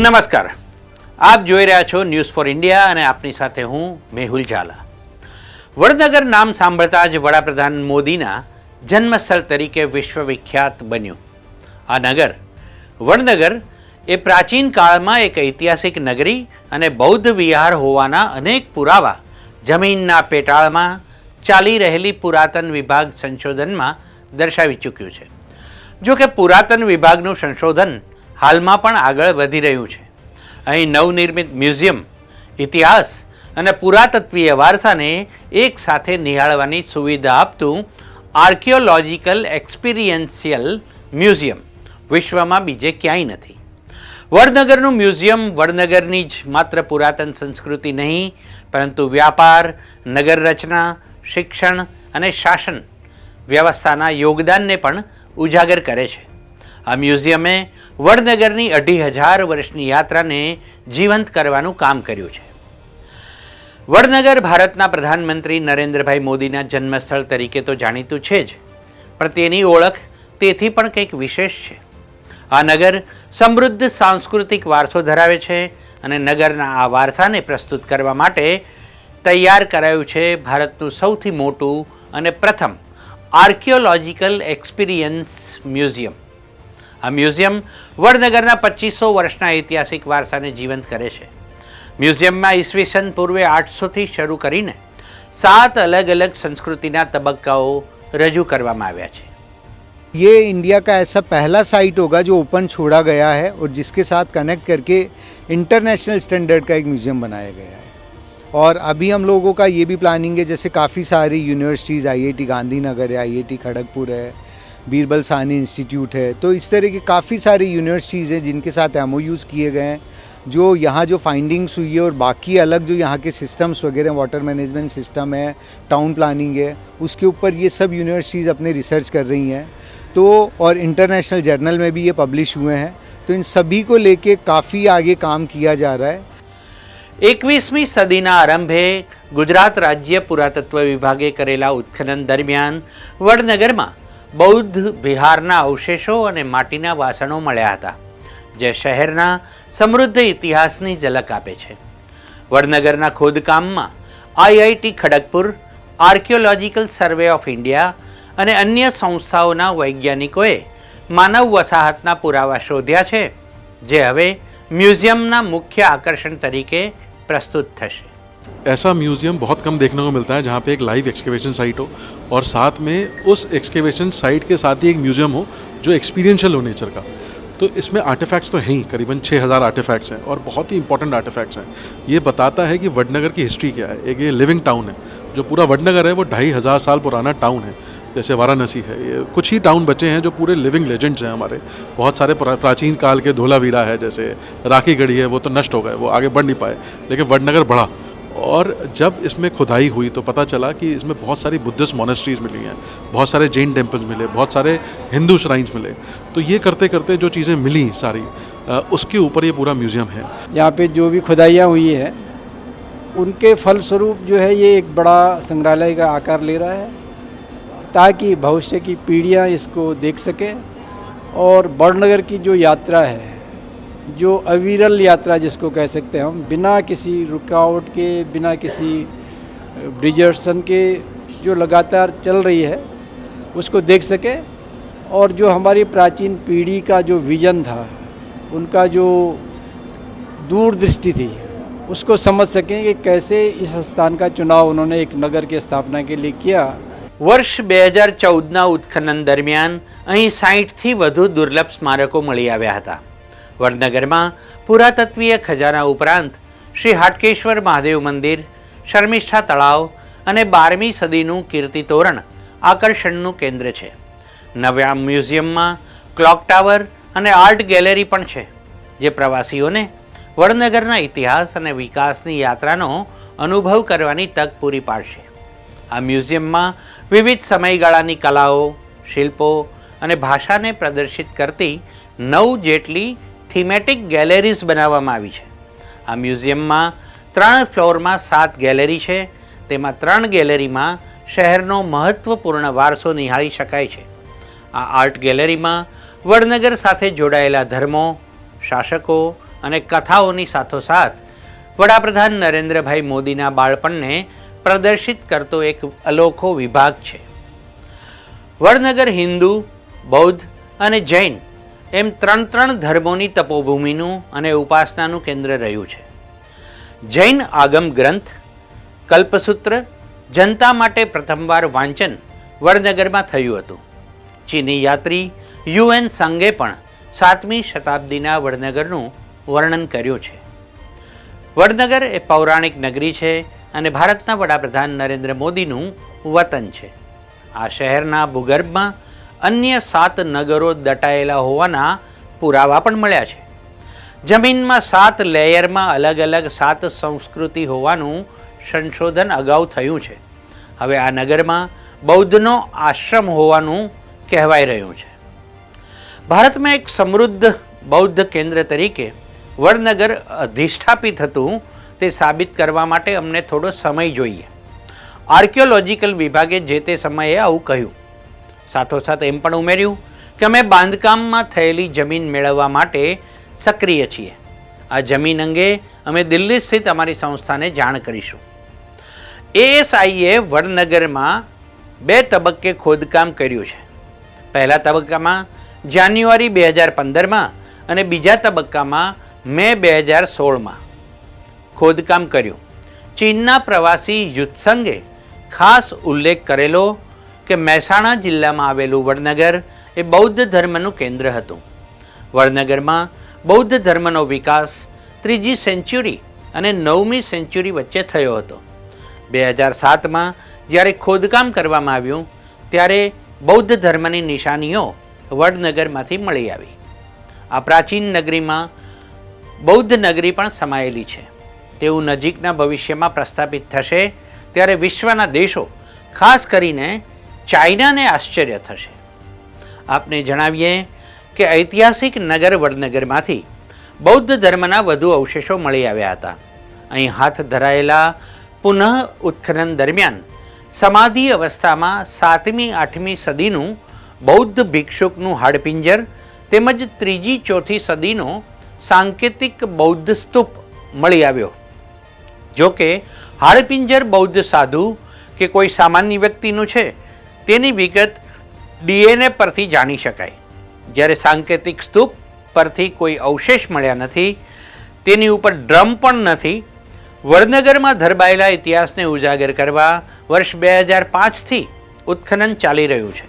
નમસ્કાર, આપ જોઈ રહ્યા છો ન્યૂઝ ફોર ઇન્ડિયા અને આપની સાથે હું મેહુલ ઝાલા. વડનગર નામ સાંભળતા જ વડાપ્રધાન મોદીના જન્મસ્થળ તરીકે વિશ્વવિખ્યાત બન્યું. આ નગર વડનગર એ પ્રાચીન કાળમાં એક ઐતિહાસિક નગરી અને બૌદ્ધ વિહાર હોવાના અનેક પુરાવા જમીનના પેટાળમાં ચાલી રહેલી પુરાતન વિભાગ સંશોધનમાં દર્શાવી ચૂક્યું છે. જો કે પુરાતન વિભાગનું સંશોધન હાલમાં પણ આગળ વધી રહ્યું છે. અહીં નવનિર્મિત મ્યુઝિયમ ઇતિહાસ અને પુરાતત્વીય વારસાને એક સાથે નિહાળવાની સુવિધા આપતું આર્કિયોલોજીકલ એક્સપિરિયન્શિયલ મ્યુઝિયમ વિશ્વમાં બીજે ક્યાંય નથી. વડનગરનું મ્યુઝિયમ વડનગરની જ માત્ર પુરાતન સંસ્કૃતિ નહીં, પરંતુ વ્યાપાર, નગર રચના, શિક્ષણ અને શાસન વ્યવસ્થાના યોગદાનને પણ ઉજાગર કરે છે. આ મ્યુઝિયમે વડનગરની 2500 વર્ષની યાત્રાને જીવંત કરવાનું કામ કર્યું છે. વડનગર ભારતના પ્રધાનમંત્રી નરેન્દ્રભાઈ મોદીના જન્મસ્થળ તરીકે તો જાણીતું છે જ, પણ તેની ઓળખ તેથી પણ કંઈક વિશેષ છે. આ નગર સમૃદ્ધ સાંસ્કૃતિક વારસો ધરાવે છે અને નગરના આ વારસાને પ્રસ્તુત કરવા માટે તૈયાર કરાયું છે ભારતનું સૌથી મોટું અને પ્રથમ આર્કિયોલોજીકલ એક્સપિરિયન્સ મ્યુઝિયમ. આ મ્યુઝિયમ વડનગરના 2500 વર્ષના ઐતિહાસિક વારસાને જીવંત કરે છે. મ્યુઝિયમમાં ઈસવીસન પૂર્વે 800થી શરૂ કરીને 7 અલગ અલગ સંસ્કૃતિના તબક્કાઓ રજૂ કરવામાં આવ્યા છે. ये इंडिया का ऐसा पहला साइट होगा जो ओपन छोड़ा गया है और जिसके साथ कनेक्ट करके इंटरनेशनल स्टैंडर्ड का एक म्यूज़ियम बनाया गया है. और अभी हम लोगों का ये भी प्लानिंग है, जैसे काफ़ी सारी यूनिवर्सिटीज़, IIT गांधीनगर है, IIT खड़गपुर है, बीरबल साहनी इंस्टीट्यूट है, तो इस तरह की काफ़ी सारी यूनिवर्सिटीज़ हैं जिनके साथ MOUs किए गए हैं. जो यहाँ जो फाइंडिंग्स हुई है और बाकी अलग जो यहाँ के सिस्टम्स वगैरह, वाटर मैनेजमेंट सिस्टम है, टाउन प्लानिंग है, उसके ऊपर ये सब यूनिवर्सिटीज़ अपने रिसर्च कर रही हैं. तो और इंटरनेशनल जर्नल में भी ये पब्लिश हुए हैं. तो इन सभी को लेके काफ़ी आगे काम किया जा रहा है. 21મી સદીના આરંભે ગુજરાત રાજ્ય પુરાતત્વ વિભાગે કરેલા ઉત્ખનન દરમિયાન વડનગરમાં બૌદ્ધ વિહારના અવશેષો અને માટીના વાસણો મળ્યા હતા, જે શહેરના સમૃદ્ધ ઇતિહાસની ઝલક આપે છે. વડનગરના ખોદકામમાં IIT Kharagpur, archaeological survey of India અને અન્ય સંસ્થાઓના વૈજ્ઞાનિકોએ માનવ વસાહતના પુરાવા શોધ્યા છે, જે હવે म्यूजियमना मुख्य आकर्षण तरीके प्रस्तुत थशे. ऐसा म्यूज़ियम बहुत कम देखने को मिलता है जहाँ पे एक लाइव एक्सकेवेशन साइट हो और साथ में उस एक्सकेवेशन साइट के साथ ही एक म्यूज़ियम हो जो एक्सपीरियंशियल हो नेचर का. तो इसमें आर्टिफैक्ट्स तो हैं ही, करीबन 6000 आर्टिफैक्ट्स हैं और बहुत ही इंपॉर्टेंट आर्टिफैक्ट्स हैं. ये बताता है कि वडनगर की हिस्ट्री क्या है. एक ये लिविंग टाउन है. जो पूरा वडनगर है वो 2500 साल पुराना टाउन है. जैसे वाराणसी है, ये कुछ ही टाउन बचे हैं जो पूरे लिविंग लेजेंड्स हैं हमारे. बहुत सारे प्राचीन काल के धोलावीरा है, जैसे राखीगढ़ी है, वो तो नष्ट हो गए, वो आगे बढ़ नहीं पाए, लेकिन वडनगर बढ़ा. और जब इसमें खुदाई हुई तो पता चला कि इसमें बहुत सारी बुद्धिस्ट मोनेस्ट्रीज मिली हैं, बहुत सारे जैन टेम्पल्स मिले, बहुत सारे हिंदू श्राइन्स मिले. तो ये करते करते जो चीज़ें मिली सारी, उसके ऊपर ये पूरा म्यूज़ियम है. यहाँ पे जो भी खुदाइयाँ हुई है उनके फलस्वरूप जो है ये एक बड़ा संग्रहालय का आकार ले रहा है, ताकि भविष्य की पीढ़ियाँ इसको देख सकें. और वडनगर की जो यात्रा है, जो अविरल यात्रा जिसको कह सकते हैं हम, बिना किसी रुकावट के, बिना किसी डिजर्शन के जो लगातार चल रही है, उसको देख सके. और जो हमारी प्राचीन पीढ़ी का जो विजन था, उनका जो दूरदृष्टि थी, उसको समझ सकें कि कैसे इस स्थान का चुनाव उन्होंने एक नगर की स्थापना के लिए किया. વર્ષ 2014ના ઉત્ખનન દરમિયાન અહીં 60થી વધુ દુર્લભ સ્મારકો મળી આવ્યા હતા. વડનગરમાં પુરાતત્વીય ખજાના ઉપરાંત શ્રી હાટકેશ્વર મહાદેવ મંદિર, શર્મિષ્ઠા તળાવ અને 12મી સદીનું કીર્તિ તોરણ આકર્ષણનું કેન્દ્ર છે. નવા મ્યુઝિયમમાં ક્લોક ટાવર અને આર્ટ ગેલેરી પણ છે, જે પ્રવાસીઓને વડનગરના ઇતિહાસ અને વિકાસની યાત્રાનો અનુભવ કરવાની તક પૂરી પાડશે. આ મ્યુઝિયમમાં વિવિધ સમયગાળાની કલાઓ, શિલ્પો અને ભાષાને પ્રદર્શિત કરતી 9 જેટલી થીમેટિક ગેલેરીઝ બનાવવામાં આવી છે. આ મ્યુઝિયમમાં 3 ફ્લોરમાં 7 ગેલેરી છે. તેમાં 3 ગેલેરીમાં શહેરનો મહત્વપૂર્ણ વારસો નિહાળી શકાય છે. આ આર્ટ ગેલેરીમાં વડનગર સાથે જોડાયેલા ધર્મો, શાસકો અને કથાઓની સાથોસાથ વડાપ્રધાન નરેન્દ્રભાઈ મોદીના બાળપણને પ્રદર્શિત કરતો એક અનોખો વિભાગ છે. વડનગર હિન્દુ, બૌદ્ધ અને જૈન એમ ત્રણ ધર્મોની તપોભૂમિનું અને ઉપાસનાનું કેન્દ્ર રહ્યું છે. જૈન આગમ ગ્રંથ કલ્પસૂત્ર જનતા માટે પ્રથમવાર વાંચન વડનગરમાં થયું હતું. ચીની યાત્રી યુએન સંગે પણ 7મી શતાબ્દીના વડનગરનું વર્ણન કર્યું છે. વડનગર એ પૌરાણિક નગરી છે અને ભારતના વડાપ્રધાન નરેન્દ્ર મોદીનું વતન છે. આ શહેરના ભૂગર્ભમાં અન્ય 7 નગરો દટાયેલા હોવાના પુરાવા પણ મળ્યા છે. જમીનમાં 7 લેયરમાં અલગ અલગ 7 સંસ્કૃતિ હોવાનું સંશોધન અગાઉ થયું છે. હવે આ નગરમાં બૌદ્ધનો આશ્રમ હોવાનું કહેવાઈ રહ્યું છે. ભારતમાં એક સમૃદ્ધ બૌદ્ધ કેન્દ્ર તરીકે વડનગર અધિષ્ઠાપિત હતું તે સાબિત કરવા માટે અમને થોડો સમય જોઈએ. આર્કિયોલોજીકલ વિભાગે જે તે સમયે આવું કહ્યું. સાથોસાથ એમ પણ ઉમેર્યું કે અમે બાંધકામમાં થયેલી જમીન મેળવવા માટે સક્રિય છીએ. આ જમીન અંગે અમે દિલ્હી સ્થિત અમારી સંસ્થાને જાણ કરીશું. એએસઆઈએ વડનગરમાં 2 તબક્કે ખોદકામ કર્યું છે. પહેલા તબક્કામાં જાન્યુઆરી 2015માં અને બીજા તબક્કામાં મે 2016માં ખોદકામ કર્યું. ચીનના પ્રવાસી યુત્સંગે ખાસ ઉલ્લેખ કરેલો કે મહેસાણા જિલ્લામાં આવેલું વડનગર એ બૌદ્ધ ધર્મનું કેન્દ્ર હતું. વડનગરમાં બૌદ્ધ ધર્મનો વિકાસ 3જી સેન્ચુરી અને 9મી સેન્ચુરી વચ્ચે થયો હતો. 2007માં જ્યારે ખોદકામ કરવામાં આવ્યું ત્યારે બૌદ્ધ ધર્મની નિશાનીઓ વડનગરમાંથી મળી આવી. આ પ્રાચીન નગરીમાં બૌદ્ધ નગરી પણ સમાયેલી છે તેવું નજીકના ભવિષ્યમાં પ્રસ્થાપિત થશે ત્યારે વિશ્વના દેશો ખાસ કરીને ચાઇનાને આશ્ચર્ય થશે. આપને જણાવીએ કે ઐતિહાસિક નગર વડનગરમાંથી બૌદ્ધ ધર્મના વધુ અવશેષો મળી આવ્યા હતા. અહીં હાથ ધરાયેલા પુનઃ ઉત્ખનન દરમિયાન સમાધિ અવસ્થામાં 7મી 8મી સદીનું બૌદ્ધ ભિક્ષુકનું હાડપિંજર તેમજ 3જી 4થી સદીનો સાંકેતિક બૌદ્ધ સ્તૂપ મળી આવ્યો. જો કે હાડપિંજર બૌદ્ધ સાધુ કે કોઈ સામાન્ય વ્યક્તિનું છે તેની વિગત DNA પરથી જાણી શકાય, જ્યારે સાંકેતિક સ્તૂપ પરથી કોઈ અવશેષ મળ્યા નથી. તેની ઉપર ડ્રમ પણ નથી. વડનગરમાં ધરબાયેલા ઇતિહાસને ઉજાગર કરવા વર્ષ 2005થી ઉત્ખનન ચાલી રહ્યું છે.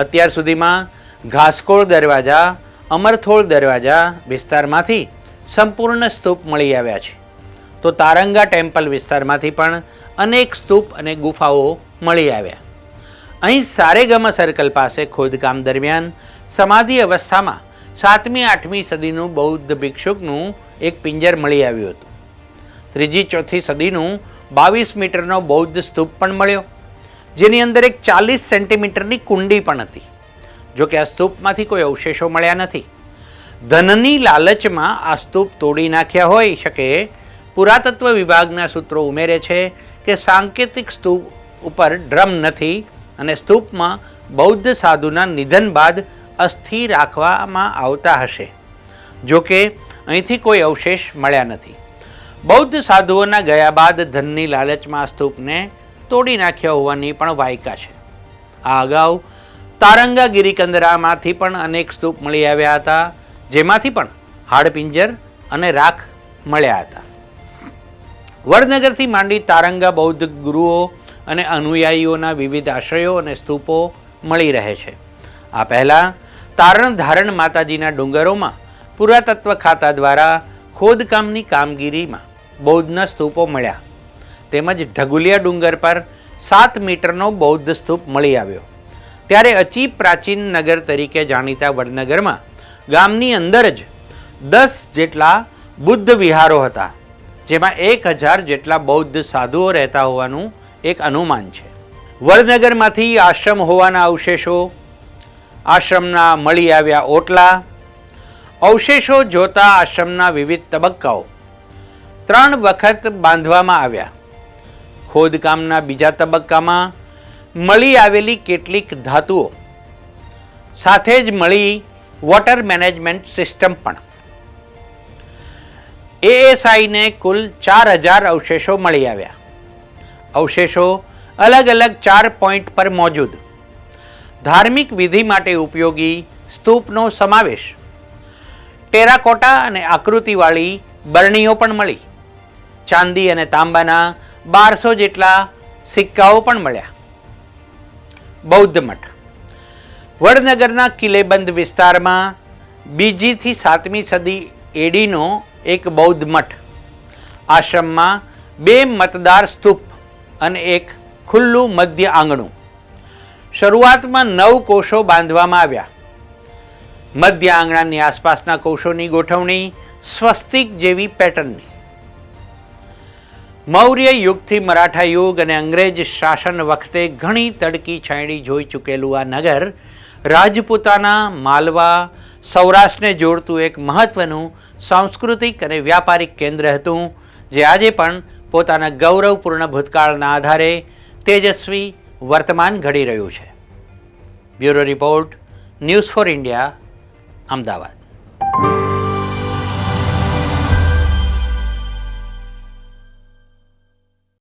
અત્યાર સુધીમાં ઘાસકોળ દરવાજા, અમરથોળ દરવાજા વિસ્તારમાંથી સંપૂર્ણ સ્તૂપ મળી આવ્યા છે. તો તારંગા ટેમ્પલ વિસ્તારમાંથી પણ અનેક સ્તૂપ અને ગુફાઓ મળી આવ્યા. અહીં સારેગામા સર્કલ પાસે ખોદકામ દરમિયાન સમાધિ અવસ્થામાં 7મી 8મી સદીનું બૌદ્ધ ભિક્ષુકનું એક પિંજર મળી આવ્યું હતું. 3જી 4થી સદીનું 22 મીટરનો બૌદ્ધ સ્તૂપ પણ મળ્યો, જેની અંદર એક 40 સેન્ટીમીટરની કુંડી પણ હતી. જોકે આ સ્તૂપમાંથી કોઈ અવશેષો મળ્યા નથી. ધનની લાલચમાં આ સ્તૂપ તોડી નાખ્યા હોઈ શકે. પુરાતત્વ વિભાગના સૂત્રો ઉમેરે છે કે સાંકેતિક સ્તૂપ ઉપર ડ્રમ નથી અને સ્તૂપમાં બૌદ્ધ સાધુના નિધન બાદ અસ્થિ રાખવામાં આવતા હશે. જોકે અહીંથી કોઈ અવશેષ મળ્યા નથી. બૌદ્ધ સાધુઓના ગયા બાદ ધનની લાલચમાં આ સ્તૂપને તોડી નાખ્યા હોવાની પણ વાયકા છે. આ અગાઉ તારંગા ગિરિકંદરામાંથી પણ અનેક સ્તૂપ મળી આવ્યા હતા, જેમાંથી પણ હાડપિંજર અને રાખ મળ્યા હતા. વડનગરથી માંડી તારંગા બૌદ્ધ ગુરુઓ અને અનુયાયીઓના વિવિધ આશ્રયો અને સ્તૂપો મળી રહે છે. આ પહેલાં તારણ ધારણ માતાજીના ડુંગરોમાં પુરાતત્વ ખાતા દ્વારા ખોદકામની કામગીરીમાં બૌદ્ધના સ્તૂપો મળ્યા. તેમજ ઢગુલિયા ડુંગર પર 7 મીટરનો બૌદ્ધ સ્તૂપ મળી આવ્યો. ત્યારે અચી પ્રાચીન નગર તરીકે જાણીતા વડનગરમાં ગામની અંદર જ 10 જેટલા બુદ્ધ વિહારો હતા, જેમાં 1000 જેટલા બૌદ્ધ સાધુઓ રહેતા હોવાનું એક અનુમાન છે. વડનગરમાંથી આશ્રમ હોવાના અવશેષો, આશ્રમના મળી આવ્યા ઓટલા, અવશેષો જોતા આશ્રમના વિવિધ તબક્કાઓ 3 વખત બાંધવામાં આવ્યા. ખોદકામના બીજા તબક્કામાં મળી આવેલી કેટલીક ધાતુઓ સાથે જ મળી વોટર મેનેજમેન્ટ સિસ્ટમ પણ. એએસઆઈને કુલ 4000 અવશેષો મળી આવ્યા. અવશેષો અલગ અલગ 4 પોઈન્ટ પર મોજૂદ. ધાર્મિક વિધિ માટે ઉપયોગી સ્તૂપનો સમાવેશ. ટેરાકોટા અને આકૃતિવાળી બરણીઓ પણ મળી. ચાંદી અને તાંબાના 1200 જેટલા સિક્કાઓ પણ મળ્યા. બૌદ્ધ મઠ. વડનગરના કિલ્લેબંધ વિસ્તારમાં 2જી થી 7મી સદી એડીનો એક બૌદ્ધ મઠ. આશ્રમમાં 2 મતદાર સ્તૂપ અને એક ખુલ્લું મધ્ય આંગણું. શરૂઆતમાં 9 કોષો બાંધવામાં આવ્યા. મધ્ય આંગણાની આસપાસના કોષોની ગોઠવણી સ્વસ્તિક જેવી પેટર્નની. મૌર્ય યુગથી મરાઠા યુગ અને અંગ્રેજ શાસન વખતે ઘણી તડકી છાંયડી જોઈ ચૂકેલું આ નગર રાજપૂતાના, માલવા, સૌરાષ્ટ્રને જોડતું એક મહત્વનું સાંસ્કૃતિક અને વ્યાપારિક કેન્દ્ર હતું, જે આજે પણ પોતાના ગૌરવપૂર્ણ ભૂતકાળના આધારે તેજસ્વી વર્તમાન ઘડી રહ્યું છે. Bureau report, news for India, Ahmedabad.